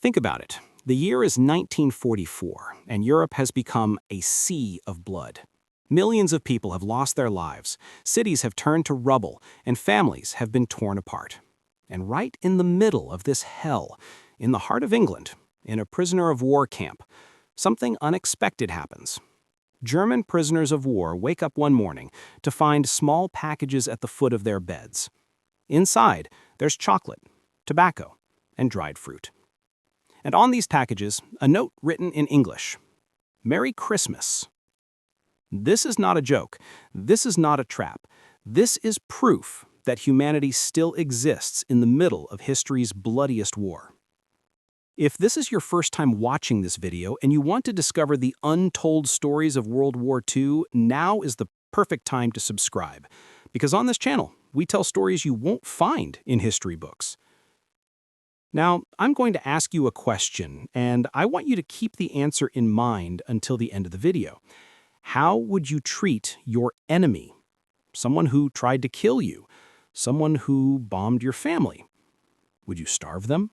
Think about it. The year is 1944, and Europe has become a sea of blood. Millions of people have lost their lives, cities have turned to rubble, and families have been torn apart. And right in the middle of this hell, in the heart of England, in a prisoner of war camp, something unexpected happens. German prisoners of war wake up one morning to find small packages at the foot of their beds. Inside, there's chocolate, tobacco, and dried fruit. And on these packages, a note written in English: "Merry Christmas." This is not a joke. This is not a trap. This is proof that humanity still exists in the middle of history's bloodiest war. If this is your first time watching this video and you want to discover the untold stories of World War II, now is the perfect time to subscribe. Because on this channel, we tell stories you won't find in history books. Now, I'm going to ask you a question, and I want you to keep the answer in mind until the end of the video. How would you treat your enemy? Someone who tried to kill you? Someone who bombed your family? Would you starve them?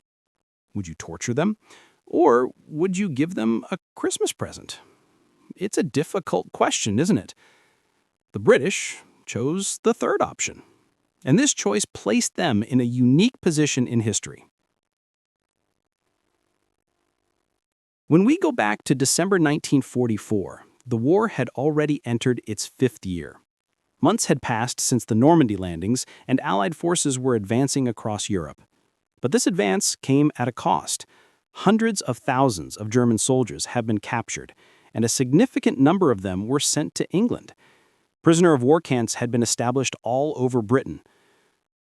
Would you torture them? Or would you give them a Christmas present? It's a difficult question, isn't it? The British chose the third option, and this choice placed them in a unique position in history. When we go back to December 1944, the war had already entered its fifth year. Months had passed since the Normandy landings, and Allied forces were advancing across Europe. But this advance came at a cost. Hundreds of thousands of German soldiers had been captured, and a significant number of them were sent to England. Prisoner of war camps had been established all over Britain.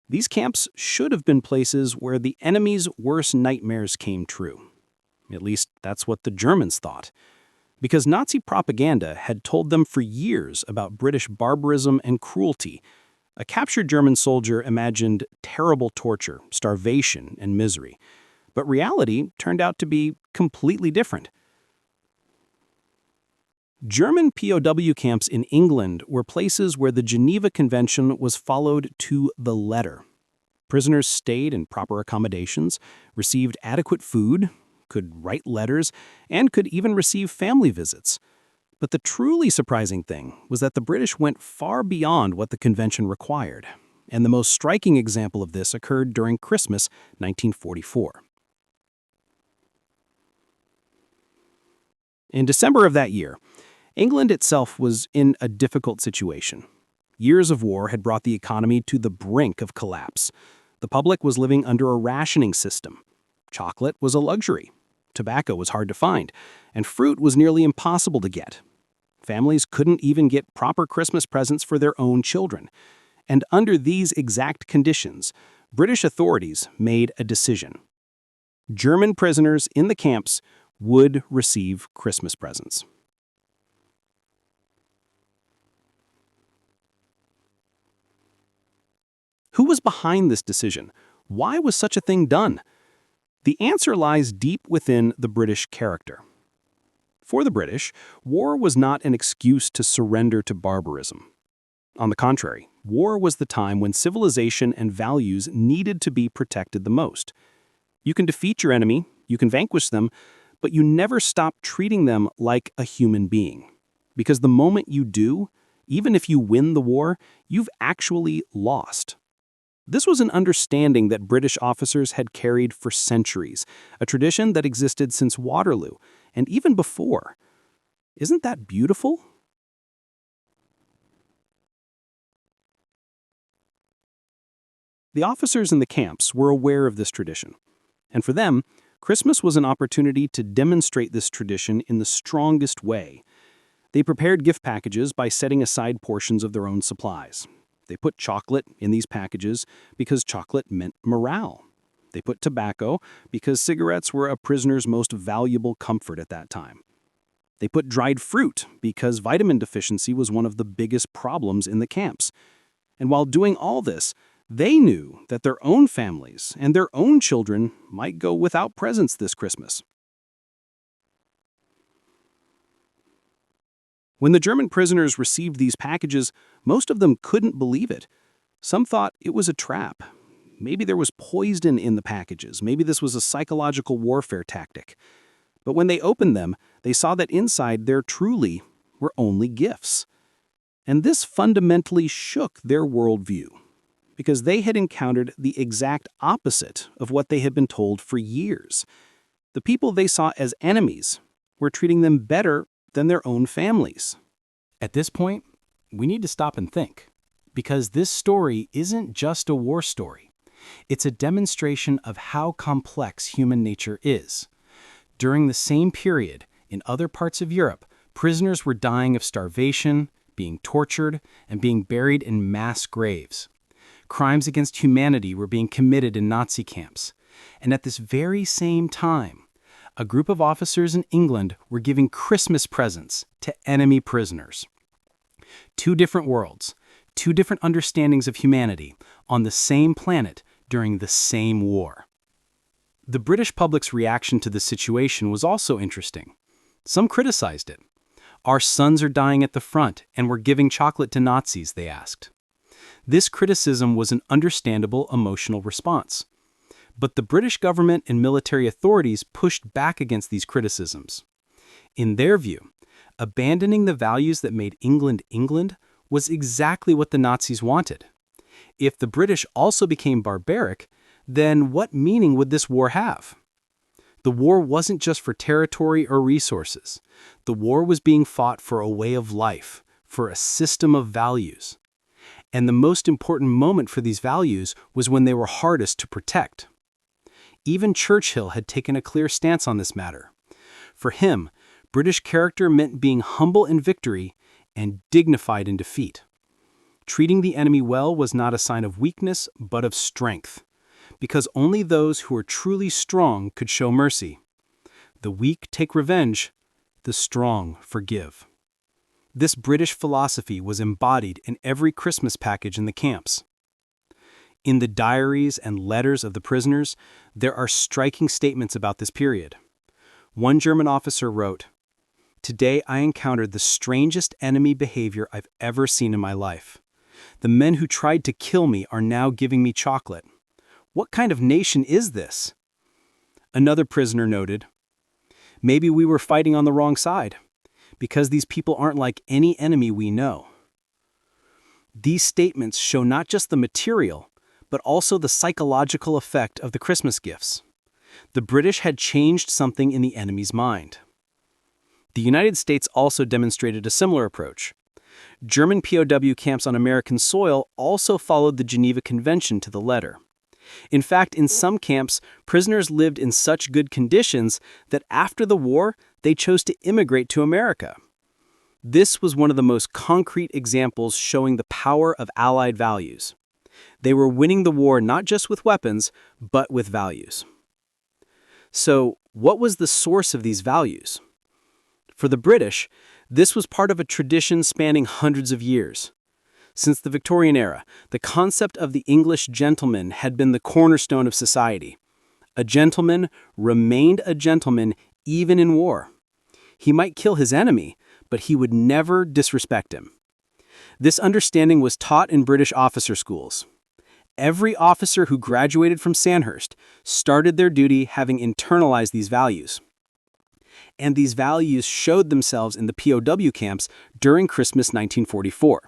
These camps should have been places where the enemy's worst nightmares came true. At least that's what the Germans thought. Because Nazi propaganda had told them for years about British barbarism and cruelty, a captured German soldier imagined terrible torture, starvation, and misery. But reality turned out to be completely different. German POW camps in England were places where the Geneva Convention was followed to the letter. Prisoners stayed in proper accommodations, received adequate food, could write letters, and could even receive family visits. But the truly surprising thing was that the British went far beyond what the convention required, and the most striking example of this occurred during Christmas 1944. In December of that year, England itself was in a difficult situation. Years of war had brought the economy to the brink of collapse. The public was living under a rationing system. Chocolate was a luxury. Tobacco was hard to find, and fruit was nearly impossible to get. Families couldn't even get proper Christmas presents for their own children. And under these exact conditions, British authorities made a decision. German prisoners in the camps would receive Christmas presents. Who was behind this decision? Why was such a thing done? The answer lies deep within the British character. For the British, war was not an excuse to surrender to barbarism. On the contrary, war was the time when civilization and values needed to be protected the most. You can defeat your enemy, you can vanquish them, but you never stop treating them like a human being. Because the moment you do, even if you win the war, you've actually lost. This was an understanding that British officers had carried for centuries, a tradition that existed since Waterloo, and even before. Isn't that beautiful? The officers in the camps were aware of this tradition, and for them, Christmas was an opportunity to demonstrate this tradition in the strongest way. They prepared gift packages by setting aside portions of their own supplies. They put chocolate in these packages because chocolate meant morale. They put tobacco because cigarettes were a prisoner's most valuable comfort at that time. They put dried fruit because vitamin deficiency was one of the biggest problems in the camps. And while doing all this, they knew that their own families and their own children might go without presents this Christmas. When the German prisoners received these packages, most of them couldn't believe it. Some thought it was a trap. Maybe there was poison in the packages. Maybe this was a psychological warfare tactic. But when they opened them, they saw that inside there truly were only gifts. And this fundamentally shook their worldview, because they had encountered the exact opposite of what they had been told for years. The people they saw as enemies were treating them better than their own families. At this point, we need to stop and think, because this story isn't just a war story. It's a demonstration of how complex human nature is. During the same period, in other parts of Europe, prisoners were dying of starvation, being tortured, and being buried in mass graves. Crimes against humanity were being committed in Nazi camps. And at this very same time, a group of officers in England were giving Christmas presents to enemy prisoners. Two different worlds, two different understandings of humanity on the same planet during the same war. The British public's reaction to the situation was also interesting. Some criticized it. Our sons are dying at the front, and we're giving chocolate to Nazis, they asked. This criticism was an understandable emotional response. But the British government and military authorities pushed back against these criticisms. In their view, abandoning the values that made England England was exactly what the Nazis wanted. If the British also became barbaric, then what meaning would this war have? The war wasn't just for territory or resources. The war was being fought for a way of life, for a system of values. And the most important moment for these values was when they were hardest to protect. Even Churchill had taken a clear stance on this matter. For him, British character meant being humble in victory and dignified in defeat. Treating the enemy well was not a sign of weakness, but of strength, because only those who are truly strong could show mercy. The weak take revenge, the strong forgive. This British philosophy was embodied in every Christmas package in the camps. In the diaries and letters of the prisoners, there are striking statements about this period. One German officer wrote, "Today I encountered the strangest enemy behavior I've ever seen in my life. The men who tried to kill me are now giving me chocolate. What kind of nation is this?" Another prisoner noted, "Maybe we were fighting on the wrong side, because these people aren't like any enemy we know." These statements show not just the material, but also the psychological effect of the Christmas gifts. The British had changed something in the enemy's mind. The United States also demonstrated a similar approach. German POW camps on American soil also followed the Geneva Convention to the letter. In fact, in some camps, prisoners lived in such good conditions that after the war, they chose to immigrate to America. This was one of the most concrete examples showing the power of Allied values. They were winning the war not just with weapons, but with values. So, what was the source of these values? For the British, this was part of a tradition spanning hundreds of years. Since the Victorian era, the concept of the English gentleman had been the cornerstone of society. A gentleman remained a gentleman even in war. He might kill his enemy, but he would never disrespect him. This understanding was taught in British officer schools. Every officer who graduated from Sandhurst started their duty having internalized these values. And these values showed themselves in the POW camps during Christmas 1944.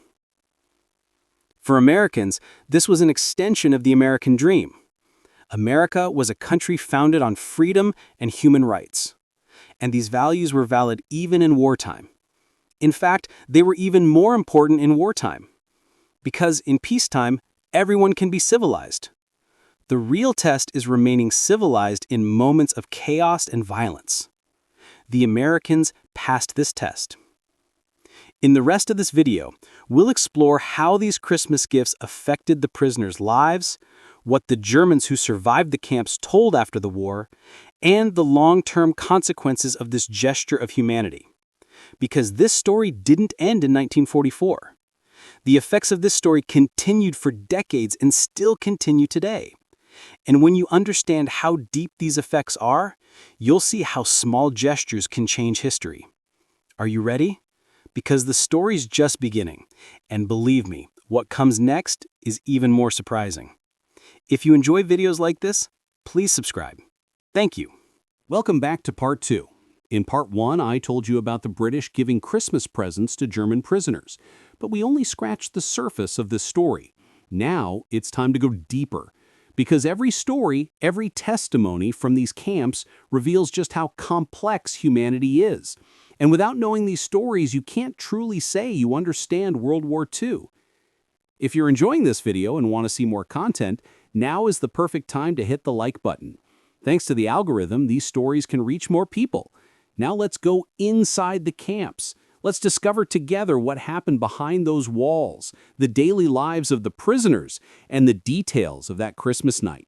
For Americans, this was an extension of the American dream. America was a country founded on freedom and human rights. And these values were valid even in wartime. In fact, they were even more important in wartime. Because in peacetime, everyone can be civilized. The real test is remaining civilized in moments of chaos and violence. The Americans passed this test. In the rest of this video, we'll explore how these Christmas gifts affected the prisoners' lives, what the Germans who survived the camps told after the war, and the long-term consequences of this gesture of humanity. Because this story didn't end in 1944. The effects of this story continued for decades and still continue today. And when you understand how deep these effects are, you'll see how small gestures can change history. Are you ready? Because the story's just beginning. And believe me, what comes next is even more surprising. If you enjoy videos like this, please subscribe. Thank you. Welcome back to Part 2. In Part 1, I told you about the British giving Christmas presents to German prisoners, but we only scratched the surface of this story. Now, it's time to go deeper, because every story, every testimony from these camps reveals just how complex humanity is. And without knowing these stories, you can't truly say you understand World War II. If you're enjoying this video and want to see more content, now is the perfect time to hit the like button. Thanks to the algorithm, these stories can reach more people. Now let's go inside the camps. Let's discover together what happened behind those walls, the daily lives of the prisoners, and the details of that Christmas night.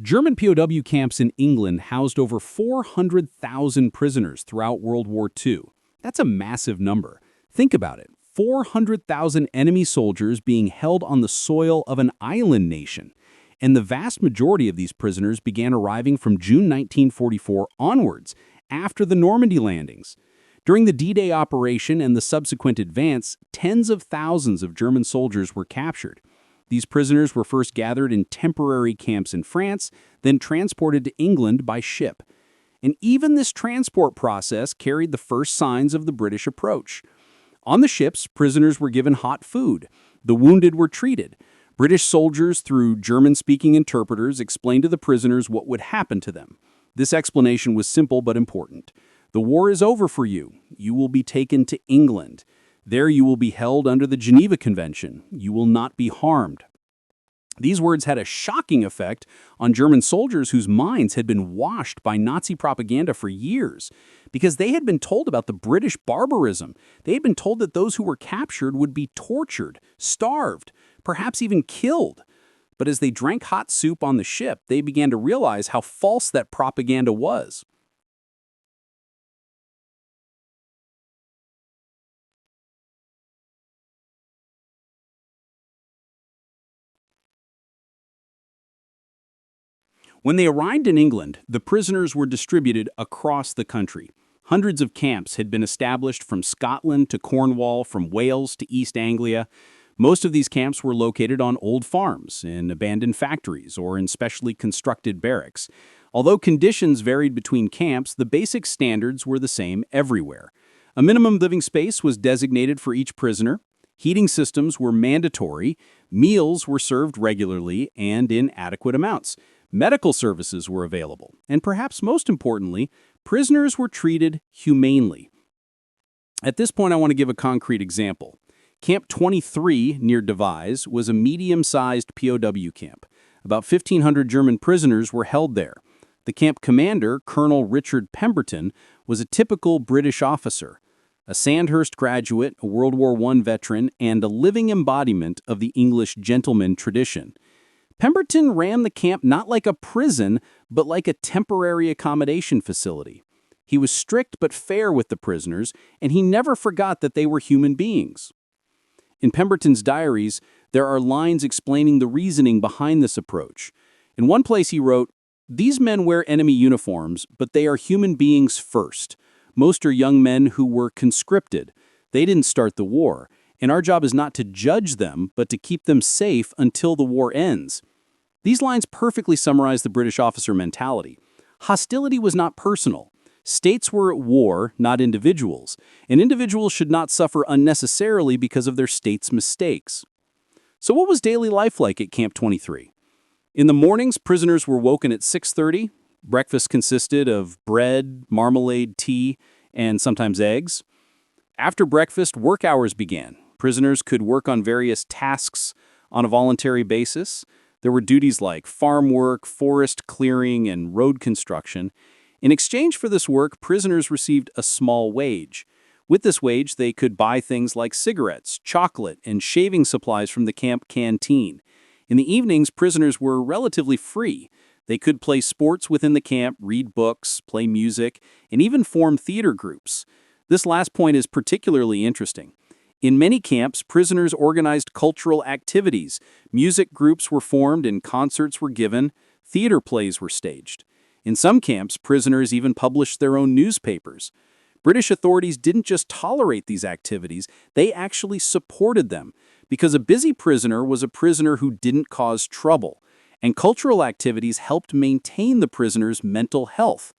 German POW camps in England housed over 400,000 prisoners throughout World War II. That's a massive number. Think about it. 400,000 enemy soldiers being held on the soil of an island nation. And the vast majority of these prisoners began arriving from June 1944 onwards, after the Normandy landings. During the D-Day operation and the subsequent advance, tens of thousands of German soldiers were captured. These prisoners were first gathered in temporary camps in France, then transported to England by ship. And even this transport process carried the first signs of the British approach. On the ships, prisoners were given hot food. The wounded were treated. British soldiers, through German-speaking interpreters, explained to the prisoners what would happen to them. This explanation was simple but important. The war is over for you. You will be taken to England. There you will be held under the Geneva Convention. You will not be harmed. These words had a shocking effect on German soldiers whose minds had been washed by Nazi propaganda for years, because they had been told about the British barbarism. They had been told that those who were captured would be tortured, starved, perhaps even killed. But as they drank hot soup on the ship, they began to realize how false that propaganda was. When they arrived in England, the prisoners were distributed across the country. Hundreds of camps had been established from Scotland to Cornwall, from Wales to East Anglia. Most of these camps were located on old farms, in abandoned factories, or in specially constructed barracks. Although conditions varied between camps, the basic standards were the same everywhere. A minimum living space was designated for each prisoner. Heating systems were mandatory. Meals were served regularly and in adequate amounts. Medical services were available, and perhaps most importantly, prisoners were treated humanely. At this point, I want to give a concrete example. Camp 23 near Devizes was a medium-sized POW camp. About 1,500 German prisoners were held there. The camp commander, Colonel Richard Pemberton, was a typical British officer, a Sandhurst graduate, a World War I veteran, and a living embodiment of the English gentleman tradition. Pemberton ran the camp not like a prison, but like a temporary accommodation facility. He was strict but fair with the prisoners, and he never forgot that they were human beings. In Pemberton's diaries, there are lines explaining the reasoning behind this approach. In one place he wrote, "These men wear enemy uniforms, but they are human beings first. Most are young men who were conscripted. They didn't start the war, and our job is not to judge them, but to keep them safe until the war ends." These lines perfectly summarize the British officer mentality. Hostility was not personal. States were at war, not individuals, and individuals should not suffer unnecessarily because of their state's mistakes. So what was daily life like at Camp 23? In the mornings, prisoners were woken at 6:30. Breakfast consisted of bread, marmalade, tea, and sometimes eggs. After breakfast, work hours began. Prisoners could work on various tasks on a voluntary basis. There were duties like farm work, forest clearing, and road construction. In exchange for this work, prisoners received a small wage. With this wage, they could buy things like cigarettes, chocolate, and shaving supplies from the camp canteen. In the evenings, prisoners were relatively free. They could play sports within the camp, read books, play music, and even form theater groups. This last point is particularly interesting. In many camps, prisoners organized cultural activities. Music groups were formed and concerts were given. Theater plays were staged. In some camps, prisoners even published their own newspapers. British authorities didn't just tolerate these activities, they actually supported them, because a busy prisoner was a prisoner who didn't cause trouble, and cultural activities helped maintain the prisoner's mental health.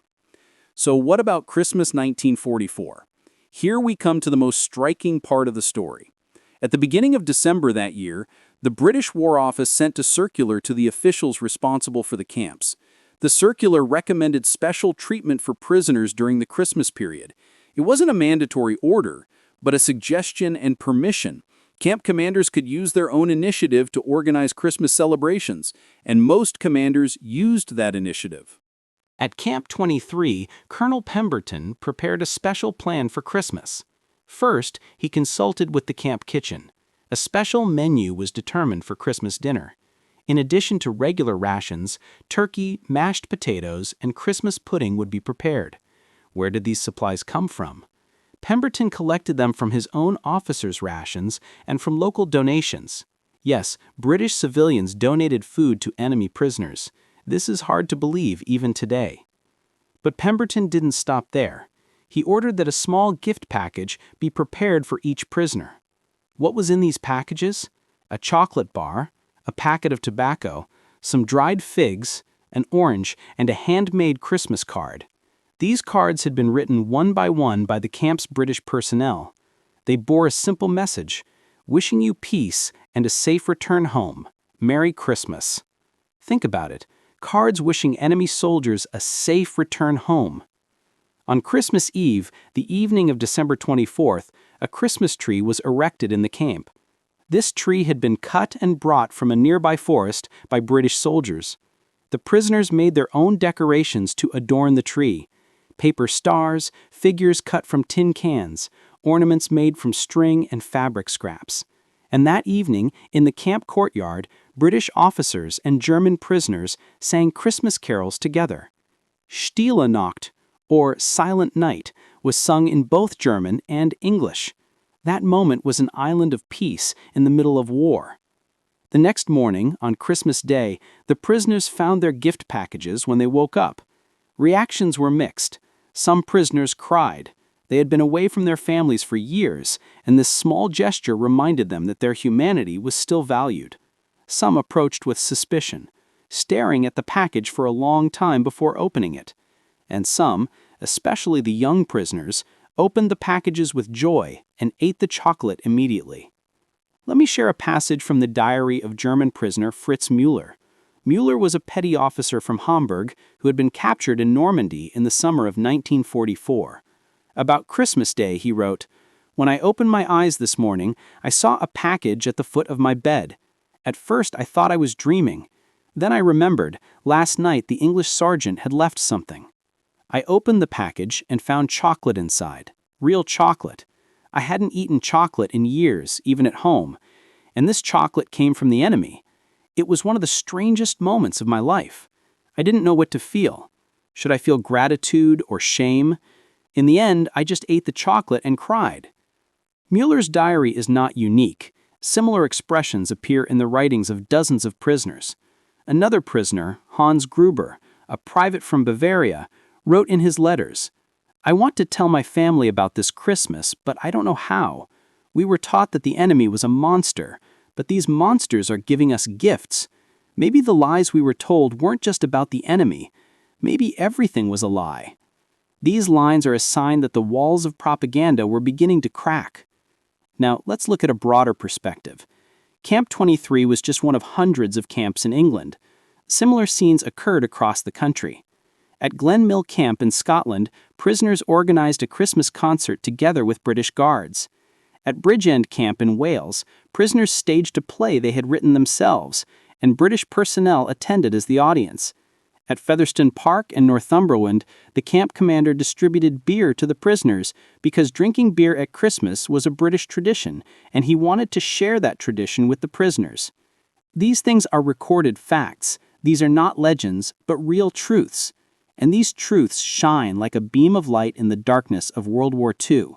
So what about Christmas 1944? Here we come to the most striking part of the story. At the beginning of December that year, the British War Office sent a circular to the officials responsible for the camps. The circular recommended special treatment for prisoners during the Christmas period. It wasn't a mandatory order, but a suggestion and permission. Camp commanders could use their own initiative to organize Christmas celebrations, and most commanders used that initiative. At Camp 23, Colonel Pemberton prepared a special plan for Christmas. First, he consulted with the camp kitchen. A special menu was determined for Christmas dinner. In addition to regular rations, turkey, mashed potatoes, and Christmas pudding would be prepared. Where did these supplies come from? Pemberton collected them from his own officers' rations and from local donations. Yes, British civilians donated food to enemy prisoners. This is hard to believe even today. But Pemberton didn't stop there. He ordered that a small gift package be prepared for each prisoner. What was in these packages? A chocolate bar, a packet of tobacco, some dried figs, an orange, and a handmade Christmas card. These cards had been written one by the camp's British personnel. They bore a simple message: wishing you peace and a safe return home. Merry Christmas. Think about it. Cards wishing enemy soldiers a safe return home. On Christmas Eve, the evening of December 24th, a Christmas tree was erected in the camp. This tree had been cut and brought from a nearby forest by British soldiers. The prisoners made their own decorations to adorn the tree: paper stars, figures cut from tin cans, ornaments made from string and fabric scraps. And that evening, in the camp courtyard, British officers and German prisoners sang Christmas carols together. Stille Nacht, or Silent Night, was sung in both German and English. That moment was an island of peace in the middle of war. The next morning, on Christmas Day, the prisoners found their gift packages when they woke up. Reactions were mixed. Some prisoners cried. They had been away from their families for years, and this small gesture reminded them that their humanity was still valued. Some approached with suspicion, staring at the package for a long time before opening it. And some, especially the young prisoners, opened the packages with joy and ate the chocolate immediately. Let me share a passage from the diary of German prisoner Fritz Müller. Müller was a petty officer from Hamburg who had been captured in Normandy in the summer of 1944. About Christmas Day, he wrote, "When I opened my eyes this morning, I saw a package at the foot of my bed. At first, I thought I was dreaming. Then I remembered, last night the English sergeant had left something. I opened the package and found chocolate inside, real chocolate. I hadn't eaten chocolate in years, even at home, and this chocolate came from the enemy. It was one of the strangest moments of my life. I didn't know what to feel. Should I feel gratitude or shame? In the end, I just ate the chocolate and cried." Müller's diary is not unique. Similar expressions appear in the writings of dozens of prisoners. Another prisoner, Hans Gruber, a private from Bavaria, wrote in his letters, "I want to tell my family about this Christmas, but I don't know how. We were taught that the enemy was a monster, but these monsters are giving us gifts. Maybe the lies we were told weren't just about the enemy. Maybe everything was a lie. These lines are a sign that the walls of propaganda were beginning to crack." Now, let's look at a broader perspective. Camp 23 was just one of hundreds of camps in England. Similar scenes occurred across the country. At Glen Mill Camp in Scotland, prisoners organized a Christmas concert together with British guards. At Bridgend Camp in Wales, prisoners staged a play they had written themselves, and British personnel attended as the audience. At Featherstone Park in Northumberland, the camp commander distributed beer to the prisoners because drinking beer at Christmas was a British tradition, and he wanted to share that tradition with the prisoners. These things are recorded facts. These are not legends, but real truths. And these truths shine like a beam of light in the darkness of World War II.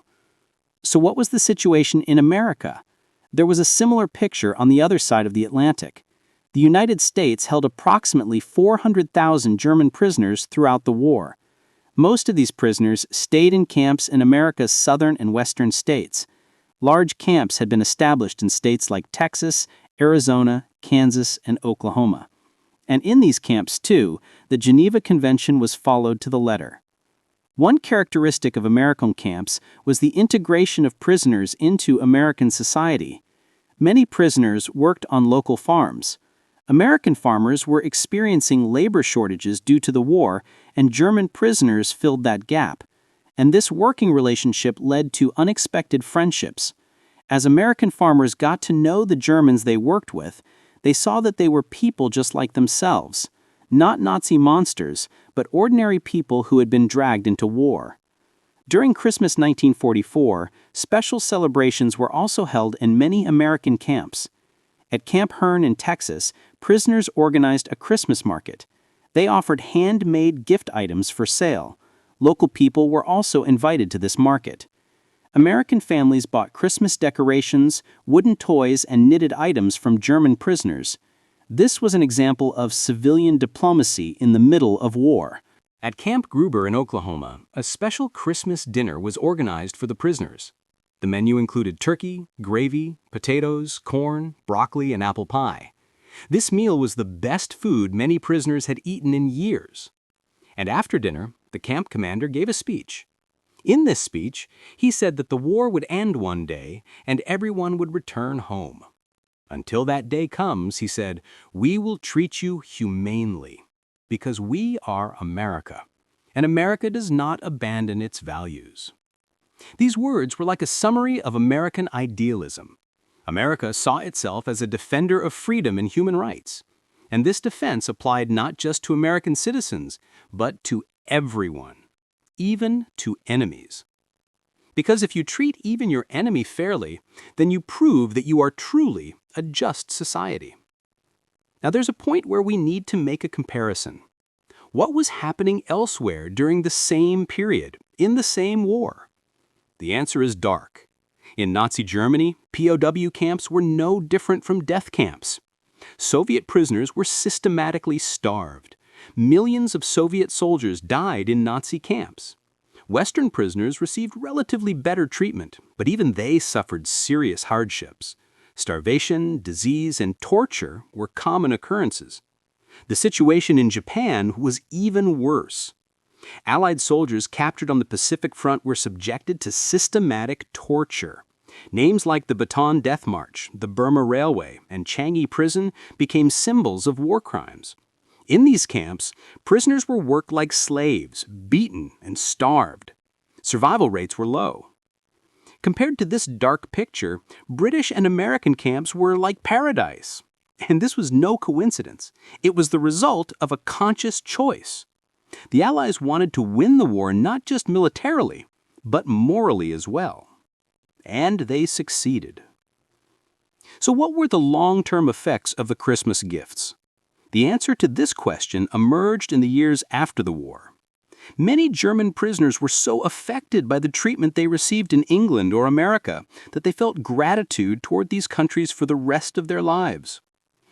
So what was the situation in America? There was a similar picture on the other side of the Atlantic. The United States held approximately 400,000 German prisoners throughout the war. Most of these prisoners stayed in camps in America's southern and western states. Large camps had been established in states like Texas, Arizona, Kansas, and Oklahoma. And in these camps, too, the Geneva Convention was followed to the letter. One characteristic of American camps was the integration of prisoners into American society. Many prisoners worked on local farms. American farmers were experiencing labor shortages due to the war, and German prisoners filled that gap. And this working relationship led to unexpected friendships. As American farmers got to know the Germans they worked with, they saw that they were people just like themselves. Not Nazi monsters, but ordinary people who had been dragged into war. During Christmas 1944, special celebrations were also held in many American camps. At Camp Hearn in Texas, prisoners organized a Christmas market. They offered handmade gift items for sale. Local people were also invited to this market. American families bought Christmas decorations, wooden toys, and knitted items from German prisoners. This was an example of civilian diplomacy in the middle of war. At Camp Gruber in Oklahoma, a special Christmas dinner was organized for the prisoners. The menu included turkey, gravy, potatoes, corn, broccoli, and apple pie. This meal was the best food many prisoners had eaten in years. And after dinner, the camp commander gave a speech. In this speech, he said that the war would end one day and everyone would return home. Until that day comes, he said, we will treat you humanely, because we are America, and America does not abandon its values. These words were like a summary of American idealism. America saw itself as a defender of freedom and human rights, and this defense applied not just to American citizens, but to everyone, even to enemies. Because if you treat even your enemy fairly, then you prove that you are truly a just society. Now there's a point where we need to make a comparison. What was happening elsewhere during the same period, in the same war? The answer is dark. In Nazi Germany, POW camps were no different from death camps. Soviet prisoners were systematically starved. Millions of Soviet soldiers died in Nazi camps. Western prisoners received relatively better treatment, but even they suffered serious hardships. Starvation, disease, and torture were common occurrences. The situation in Japan was even worse. Allied soldiers captured on the Pacific Front were subjected to systematic torture. Names like the Bataan Death March, the Burma Railway, and Changi Prison became symbols of war crimes. In these camps, prisoners were worked like slaves, beaten, and starved. Survival rates were low. Compared to this dark picture, British and American camps were like paradise. And this was no coincidence. It was the result of a conscious choice. The Allies wanted to win the war not just militarily, but morally as well. And they succeeded. So what were the long-term effects of the Christmas gifts? The answer to this question emerged in the years after the war. Many German prisoners were so affected by the treatment they received in England or America that they felt gratitude toward these countries for the rest of their lives.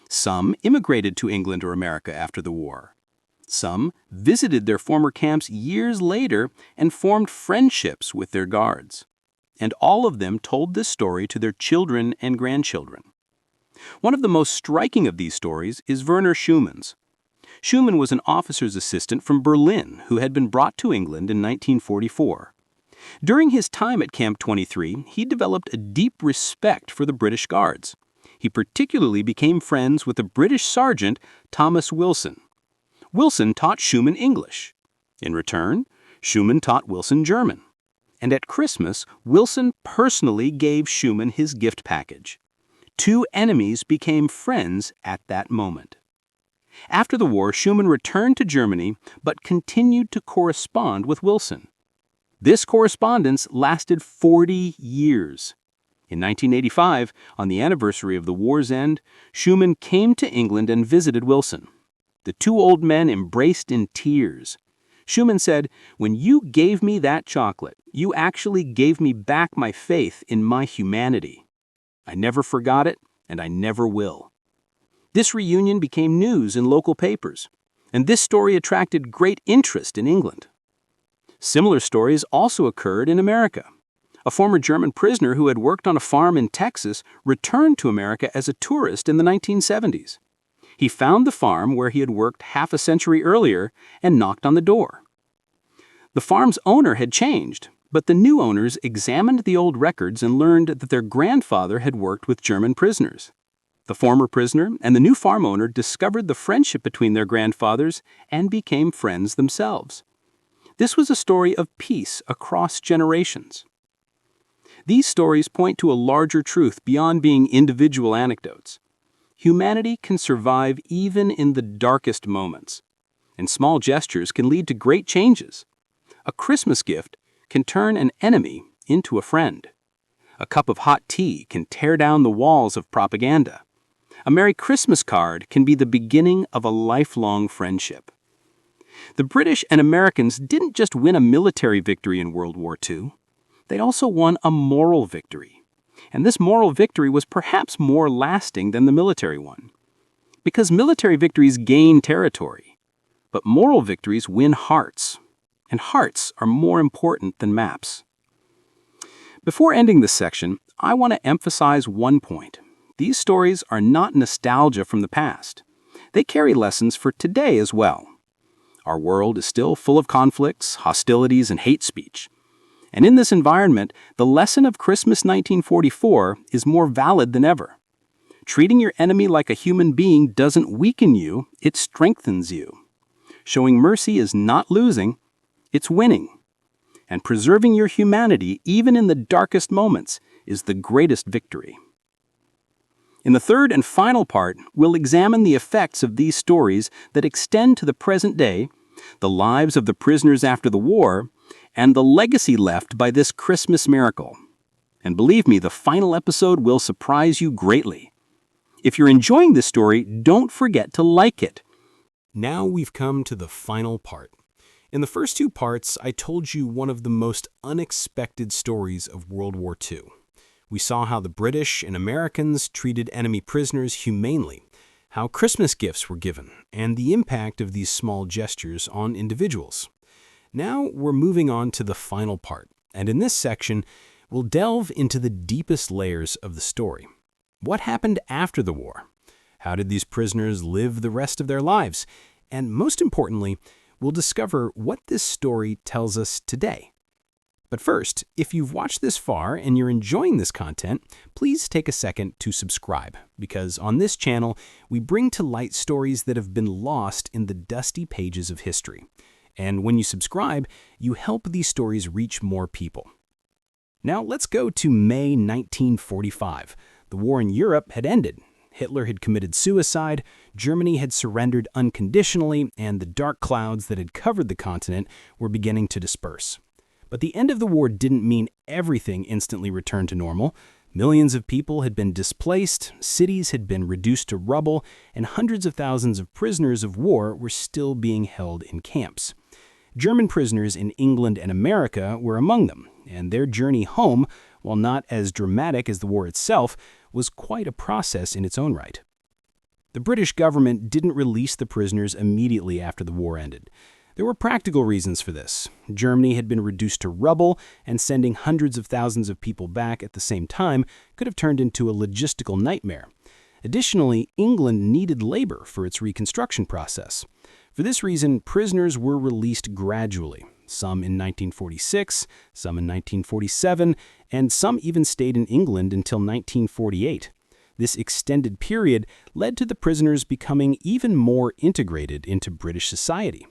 Some immigrated to England or America after the war. Some visited their former camps years later and formed friendships with their guards. And all of them told this story to their children and grandchildren. One of the most striking of these stories is Werner Schumann's. Schumann was an officer's assistant from Berlin who had been brought to England in 1944. During his time at Camp 23, he developed a deep respect for the British Guards. He particularly became friends with a British sergeant, Thomas Wilson. Wilson taught Schumann English. In return, Schumann taught Wilson German. And at Christmas, Wilson personally gave Schumann his gift package. Two enemies became friends at that moment. After the war, Schumann returned to Germany, but continued to correspond with Wilson. This correspondence lasted 40 years. In 1985, on the anniversary of the war's end, Schumann came to England and visited Wilson. The two old men embraced in tears. Schumann said, "When you gave me that chocolate, you actually gave me back my faith in my humanity. I never forgot it, and I never will." This reunion became news in local papers, and this story attracted great interest in England. Similar stories also occurred in America. A former German prisoner who had worked on a farm in Texas returned to America as a tourist in the 1970s. He found the farm where he had worked half a century earlier and knocked on the door. The farm's owner had changed, but the new owners examined the old records and learned that their grandfather had worked with German prisoners. The former prisoner and the new farm owner discovered the friendship between their grandfathers and became friends themselves. This was a story of peace across generations. These stories point to a larger truth beyond being individual anecdotes. Humanity can survive even in the darkest moments, and small gestures can lead to great changes. A Christmas gift can turn an enemy into a friend. A cup of hot tea can tear down the walls of propaganda. A Merry Christmas card can be the beginning of a lifelong friendship. The British and Americans didn't just win a military victory in World War II. They also won a moral victory. And this moral victory was perhaps more lasting than the military one. Because military victories gain territory, but moral victories win hearts. And hearts are more important than maps. Before ending this section, I want to emphasize one point. These stories are not nostalgia from the past. They carry lessons for today as well. Our world is still full of conflicts, hostilities, and hate speech. And in this environment, the lesson of Christmas 1944 is more valid than ever. Treating your enemy like a human being doesn't weaken you, it strengthens you. Showing mercy is not losing, it's winning. And preserving your humanity, even in the darkest moments, is the greatest victory. In the third and final part, we'll examine the effects of these stories that extend to the present day, the lives of the prisoners after the war, and the legacy left by this Christmas miracle. And believe me, the final episode will surprise you greatly. If you're enjoying this story, don't forget to like it. Now we've come to the final part. In the first two parts, I told you one of the most unexpected stories of World War II. We saw how the British and Americans treated enemy prisoners humanely, how Christmas gifts were given, and the impact of these small gestures on individuals. Now we're moving on to the final part, and in this section, we'll delve into the deepest layers of the story. What happened after the war? How did these prisoners live the rest of their lives? And most importantly, we'll discover what this story tells us today. But first, if you've watched this far and you're enjoying this content, please take a second to subscribe, because on this channel, we bring to light stories that have been lost in the dusty pages of history. And when you subscribe, you help these stories reach more people. Now let's go to May 1945. The war in Europe had ended. Hitler had committed suicide, Germany had surrendered unconditionally, and the dark clouds that had covered the continent were beginning to disperse. But the end of the war didn't mean everything instantly returned to normal. Millions of people had been displaced, cities had been reduced to rubble, and hundreds of thousands of prisoners of war were still being held in camps. German prisoners in England and America were among them, and their journey home, while not as dramatic as the war itself, was quite a process in its own right. The British government didn't release the prisoners immediately after the war ended. There were practical reasons for this. Germany had been reduced to rubble, and sending hundreds of thousands of people back at the same time could have turned into a logistical nightmare. Additionally, England needed labor for its reconstruction process. For this reason, prisoners were released gradually, some in 1946, some in 1947, and some even stayed in England until 1948. This extended period led to the prisoners becoming even more integrated into British society.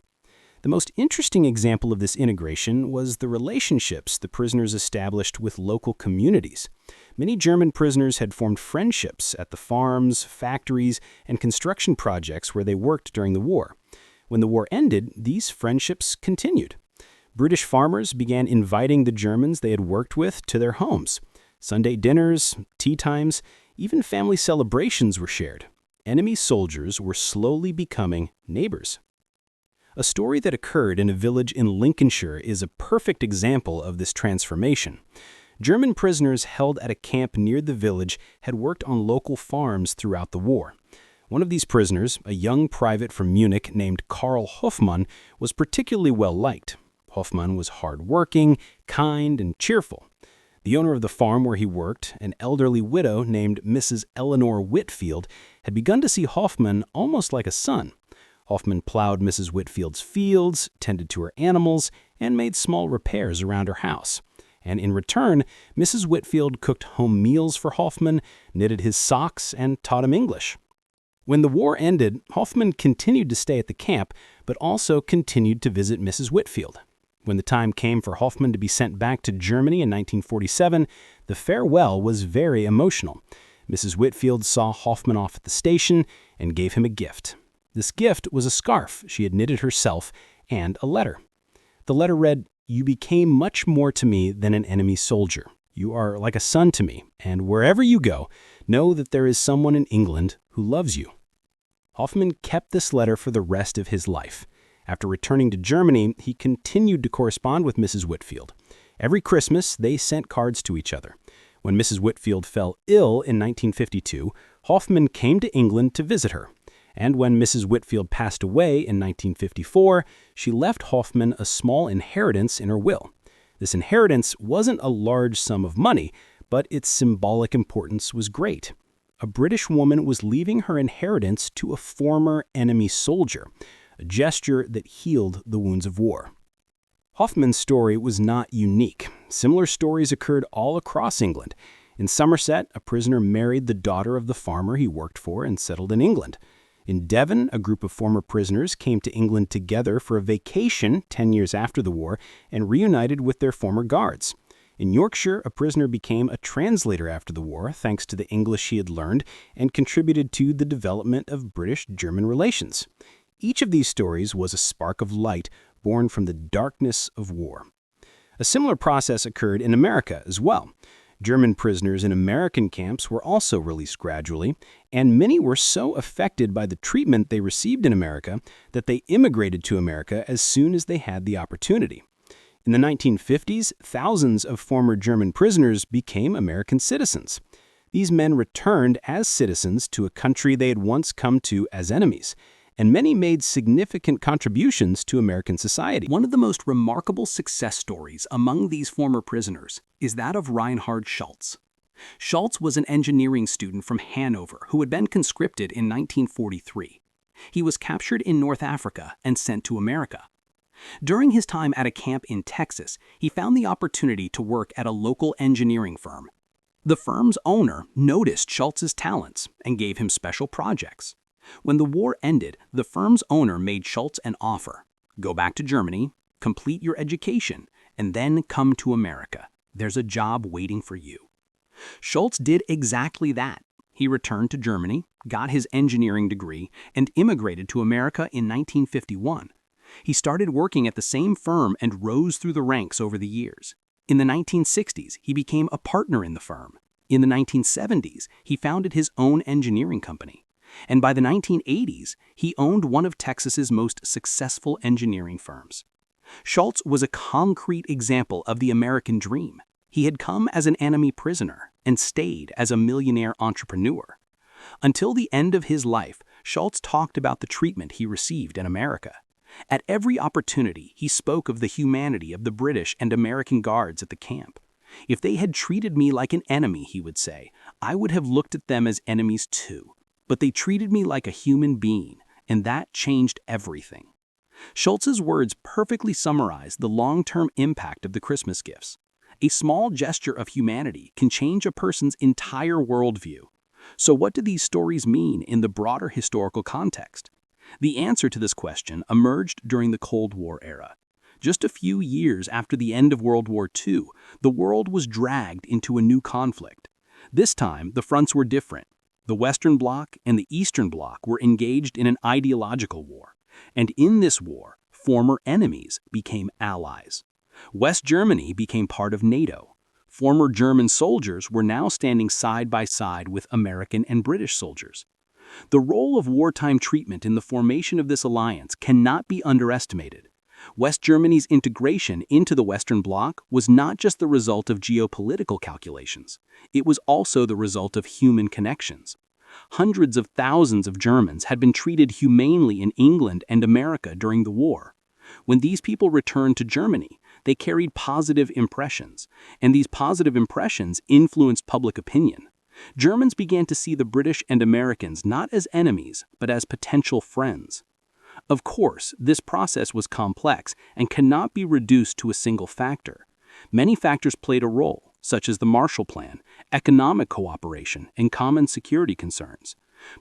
The most interesting example of this integration was the relationships the prisoners established with local communities. Many German prisoners had formed friendships at the farms, factories, and construction projects where they worked during the war. When the war ended, these friendships continued. British farmers began inviting the Germans they had worked with to their homes. Sunday dinners, tea times, even family celebrations were shared. Enemy soldiers were slowly becoming neighbors. A story that occurred in a village in Lincolnshire is a perfect example of this transformation. German prisoners held at a camp near the village had worked on local farms throughout the war. One of these prisoners, a young private from Munich named Karl Hoffmann, was particularly well liked. Hoffmann was hard-working, kind, and cheerful. The owner of the farm where he worked, an elderly widow named Mrs. Eleanor Whitfield, had begun to see Hoffmann almost like a son. Hoffmann plowed Mrs. Whitfield's fields, tended to her animals, and made small repairs around her house. And in return, Mrs. Whitfield cooked home meals for Hoffmann, knitted his socks, and taught him English. When the war ended, Hoffmann continued to stay at the camp, but also continued to visit Mrs. Whitfield. When the time came for Hoffmann to be sent back to Germany in 1947, the farewell was very emotional. Mrs. Whitfield saw Hoffmann off at the station and gave him a gift. This gift was a scarf she had knitted herself and a letter. The letter read, "You became much more to me than an enemy soldier. You are like a son to me, and wherever you go, know that there is someone in England who loves you." Hoffmann kept this letter for the rest of his life. After returning to Germany, he continued to correspond with Mrs. Whitfield. Every Christmas, they sent cards to each other. When Mrs. Whitfield fell ill in 1952, Hoffmann came to England to visit her. And when Mrs. Whitfield passed away in 1954, she left Hoffmann a small inheritance in her will. This inheritance wasn't a large sum of money, but its symbolic importance was great. A British woman was leaving her inheritance to a former enemy soldier, a gesture that healed the wounds of war. Hoffmann's story was not unique. Similar stories occurred all across England. In Somerset, a prisoner married the daughter of the farmer he worked for and settled in England. In Devon, a group of former prisoners came to England together for a vacation 10 years after the war and reunited with their former guards. In Yorkshire, a prisoner became a translator after the war thanks to the English he had learned and contributed to the development of British-German relations. Each of these stories was a spark of light born from the darkness of war. A similar process occurred in America as well. German prisoners in American camps were also released gradually, and many were so affected by the treatment they received in America that they immigrated to America as soon as they had the opportunity. In the 1950s, thousands of former German prisoners became American citizens. These men returned as citizens to a country they had once come to as enemies, and many made significant contributions to American society. One of the most remarkable success stories among these former prisoners is that of Reinhard Schultz. Schultz was an engineering student from Hanover who had been conscripted in 1943. He was captured in North Africa and sent to America. During his time at a camp in Texas, he found the opportunity to work at a local engineering firm. The firm's owner noticed Schultz's talents and gave him special projects. When the war ended, the firm's owner made Schultz an offer. Go back to Germany, complete your education, and then come to America. There's a job waiting for you. Schultz did exactly that. He returned to Germany, got his engineering degree, and immigrated to America in 1951. He started working at the same firm and rose through the ranks over the years. In the 1960s, he became a partner in the firm. In the 1970s, he founded his own engineering company. And by the 1980s, he owned one of Texas's most successful engineering firms. Schultz was a concrete example of the American dream. He had come as an enemy prisoner and stayed as a millionaire entrepreneur. Until the end of his life, Schultz talked about the treatment he received in America. At every opportunity, he spoke of the humanity of the British and American guards at the camp. If they had treated me like an enemy, he would say, I would have looked at them as enemies too. But they treated me like a human being, and that changed everything. Schultz's words perfectly summarize the long-term impact of the Christmas gifts. A small gesture of humanity can change a person's entire worldview. So what do these stories mean in the broader historical context? The answer to this question emerged during the Cold War era. Just a few years after the end of World War II, the world was dragged into a new conflict. This time, the fronts were different. The Western Bloc and the Eastern Bloc were engaged in an ideological war. And in this war, former enemies became allies. West Germany became part of NATO. Former German soldiers were now standing side by side with American and British soldiers. The role of wartime treatment in the formation of this alliance cannot be underestimated. West Germany's integration into the Western Bloc was not just the result of geopolitical calculations. It was also the result of human connections. Hundreds of thousands of Germans had been treated humanely in England and America during the war. When these people returned to Germany, they carried positive impressions, and these positive impressions influenced public opinion. Germans began to see the British and Americans not as enemies, but as potential friends. Of course, this process was complex and cannot be reduced to a single factor. Many factors played a role, such as the Marshall Plan, economic cooperation, and common security concerns.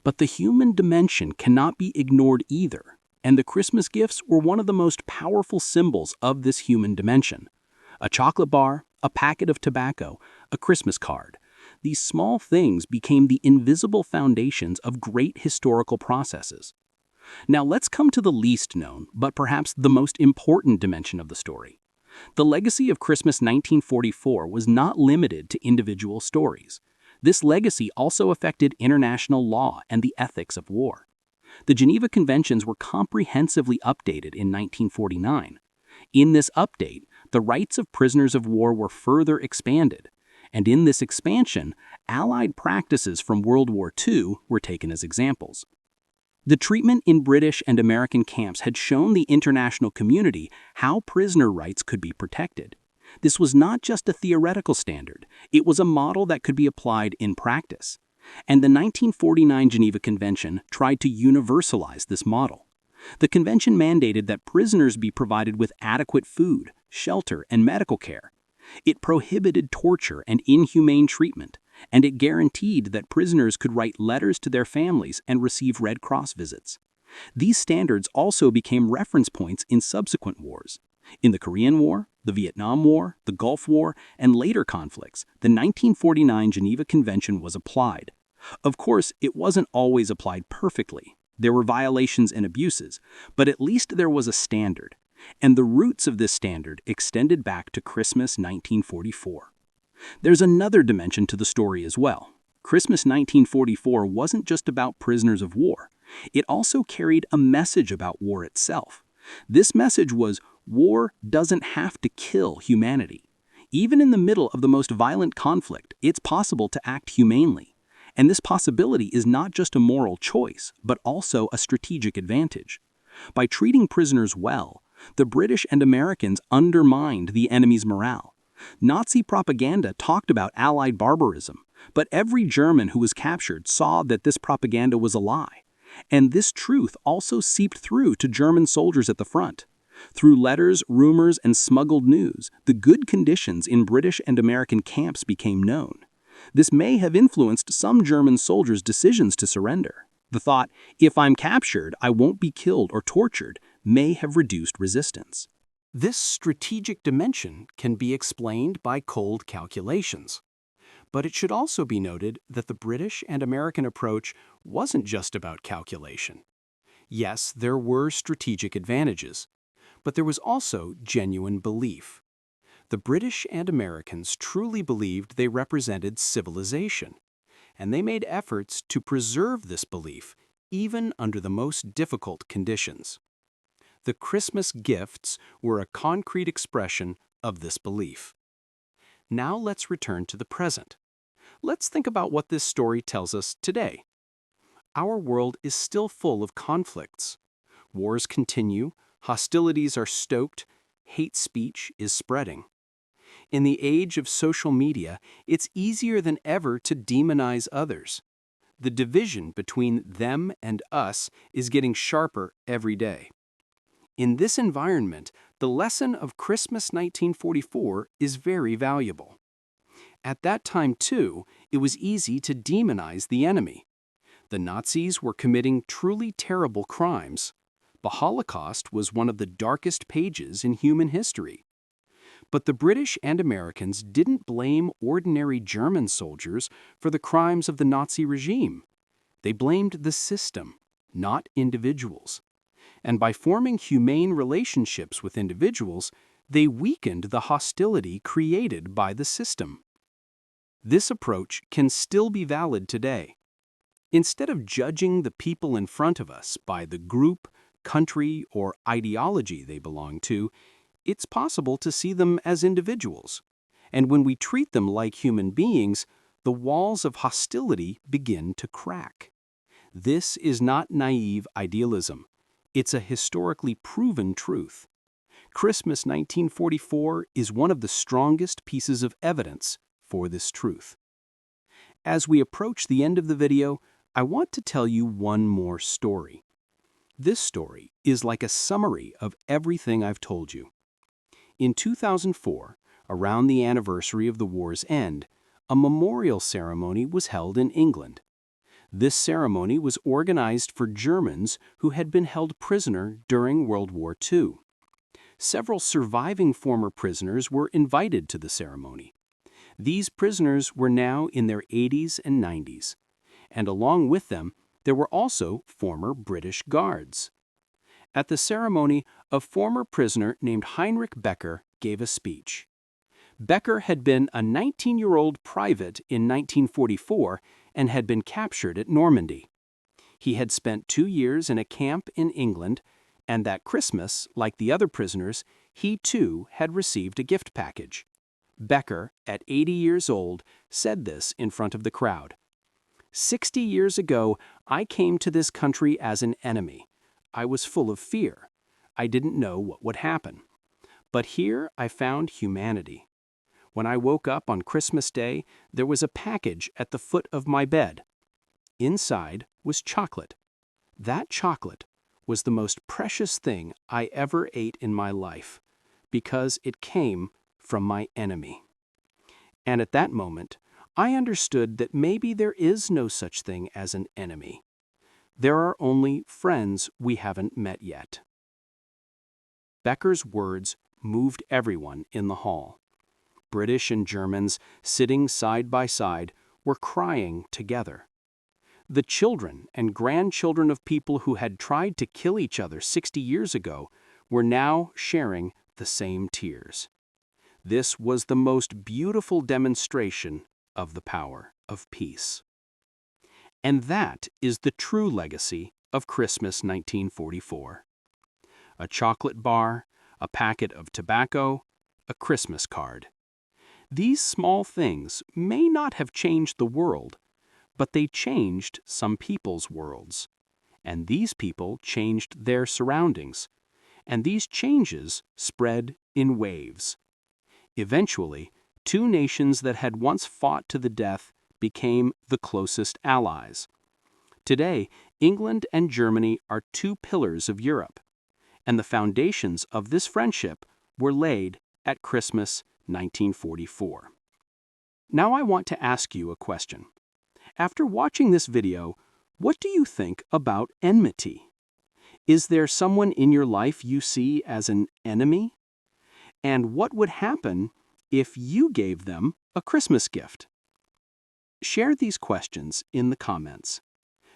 But the human dimension cannot be ignored either, and the Christmas gifts were one of the most powerful symbols of this human dimension. A chocolate bar, a packet of tobacco, a Christmas card. These small things became the invisible foundations of great historical processes. Now let's come to the least known, but perhaps the most important dimension of the story. The legacy of Christmas 1944 was not limited to individual stories. This legacy also affected international law and the ethics of war. The Geneva Conventions were comprehensively updated in 1949. In this update, the rights of prisoners of war were further expanded, and in this expansion, Allied practices from World War II were taken as examples. The treatment in British and American camps had shown the international community how prisoner rights could be protected. This was not just a theoretical standard, it was a model that could be applied in practice. And the 1949 Geneva Convention tried to universalize this model. The convention mandated that prisoners be provided with adequate food, shelter, and medical care. It prohibited torture and inhumane treatment, and it guaranteed that prisoners could write letters to their families and receive Red Cross visits. These standards also became reference points in subsequent wars. In the Korean War, the Vietnam War, the Gulf War, and later conflicts, the 1949 Geneva Convention was applied. Of course, it wasn't always applied perfectly. There were violations and abuses, but at least there was a standard. And the roots of this standard extended back to Christmas 1944. There's another dimension to the story as well. Christmas 1944 wasn't just about prisoners of war. It also carried a message about war itself. This message was, war doesn't have to kill humanity. Even in the middle of the most violent conflict, it's possible to act humanely. And this possibility is not just a moral choice, but also a strategic advantage. By treating prisoners well, the British and Americans undermined the enemy's morale. Nazi propaganda talked about Allied barbarism, but every German who was captured saw that this propaganda was a lie. And this truth also seeped through to German soldiers at the front. Through letters, rumors, and smuggled news, the good conditions in British and American camps became known. This may have influenced some German soldiers' decisions to surrender. The thought, if I'm captured, I won't be killed or tortured, may have reduced resistance. This strategic dimension can be explained by cold calculations. But it should also be noted that the British and American approach wasn't just about calculation. Yes, there were strategic advantages, but there was also genuine belief. The British and Americans truly believed they represented civilization, and they made efforts to preserve this belief even under the most difficult conditions. The Christmas gifts were a concrete expression of this belief. Now let's return to the present. Let's think about what this story tells us today. Our world is still full of conflicts. Wars continue, hostilities are stoked, hate speech is spreading. In the age of social media, it's easier than ever to demonize others. The division between them and us is getting sharper every day. In this environment, the lesson of Christmas 1944 is very valuable. At that time, too, it was easy to demonize the enemy. The Nazis were committing truly terrible crimes. The Holocaust was one of the darkest pages in human history. But the British and Americans didn't blame ordinary German soldiers for the crimes of the Nazi regime. They blamed the system, not individuals. And by forming humane relationships with individuals, they weakened the hostility created by the system. This approach can still be valid today. Instead of judging the people in front of us by the group, country, or ideology they belong to, it's possible to see them as individuals. And when we treat them like human beings, the walls of hostility begin to crack. This is not naive idealism. It's a historically proven truth. Christmas 1944 is one of the strongest pieces of evidence for this truth. As we approach the end of the video, I want to tell you one more story. This story is like a summary of everything I've told you. In 2004, around the anniversary of the war's end, a memorial ceremony was held in England. This ceremony was organized for Germans who had been held prisoner during World War II. Several surviving former prisoners were invited to the ceremony. These prisoners were now in their 80s and 90s, and along with them, there were also former British guards. At the ceremony, a former prisoner named Heinrich Becker gave a speech. Becker had been a 19-year-old private in 1944 and had been captured at Normandy. He had spent 2 years in a camp in England, and that Christmas, like the other prisoners, he too had received a gift package. Becker, at 80 years old, said this in front of the crowd. 60 years ago, I came to this country as an enemy. I was full of fear. I didn't know what would happen. But here I found humanity. When I woke up on Christmas Day, there was a package at the foot of my bed. Inside was chocolate. That chocolate was the most precious thing I ever ate in my life, because it came from my enemy. And at that moment, I understood that maybe there is no such thing as an enemy. There are only friends we haven't met yet. Becker's words moved everyone in the hall. British and Germans, sitting side by side, were crying together. The children and grandchildren of people who had tried to kill each other 60 years ago were now sharing the same tears. This was the most beautiful demonstration of the power of peace. And that is the true legacy of Christmas 1944. A chocolate bar, a packet of tobacco, a Christmas card. These small things may not have changed the world, but they changed some people's worlds. And these people changed their surroundings. And these changes spread in waves. Eventually, 2 nations that had once fought to the death became the closest allies. Today, England and Germany are 2 pillars of Europe, and the foundations of this friendship were laid at Christmas 1944. Now I want to ask you a question. After watching this video, what do you think about enmity? Is there someone in your life you see as an enemy? And what would happen if you gave them a Christmas gift? Share these questions in the comments.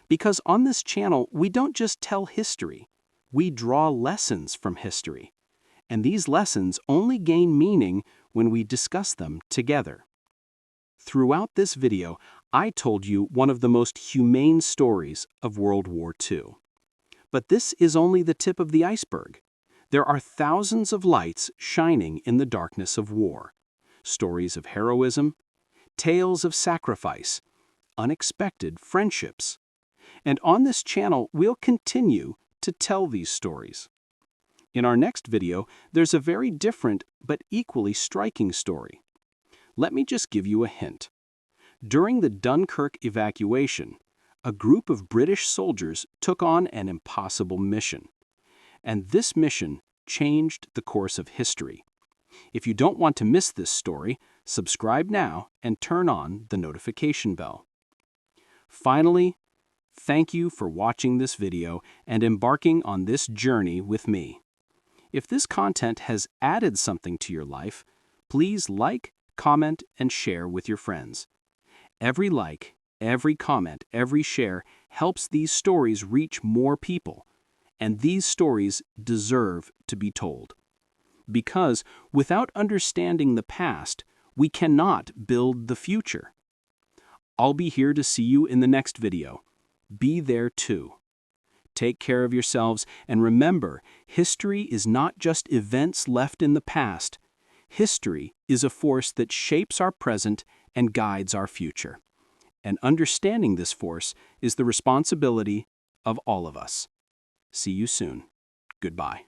Because on this channel, we don't just tell history, we draw lessons from history. And these lessons only gain meaning when we discuss them together. Throughout this video, I told you one of the most humane stories of World War II. But this is only the tip of the iceberg. There are thousands of lights shining in the darkness of war. Stories of heroism, tales of sacrifice, unexpected friendships. And on this channel, we'll continue to tell these stories. In our next video, there's a very different but equally striking story. Let me just give you a hint. During the Dunkirk evacuation, a group of British soldiers took on an impossible mission. And this mission changed the course of history. If you don't want to miss this story, subscribe now and turn on the notification bell. Finally, thank you for watching this video and embarking on this journey with me. If this content has added something to your life, please like, comment, and share with your friends. Every like, every comment, every share helps these stories reach more people, and these stories deserve to be told. Because without understanding the past, we cannot build the future. I'll be here to see you in the next video. Be there too. Take care of yourselves, and remember, history is not just events left in the past. History is a force that shapes our present and guides our future. And understanding this force is the responsibility of all of us. See you soon. Goodbye.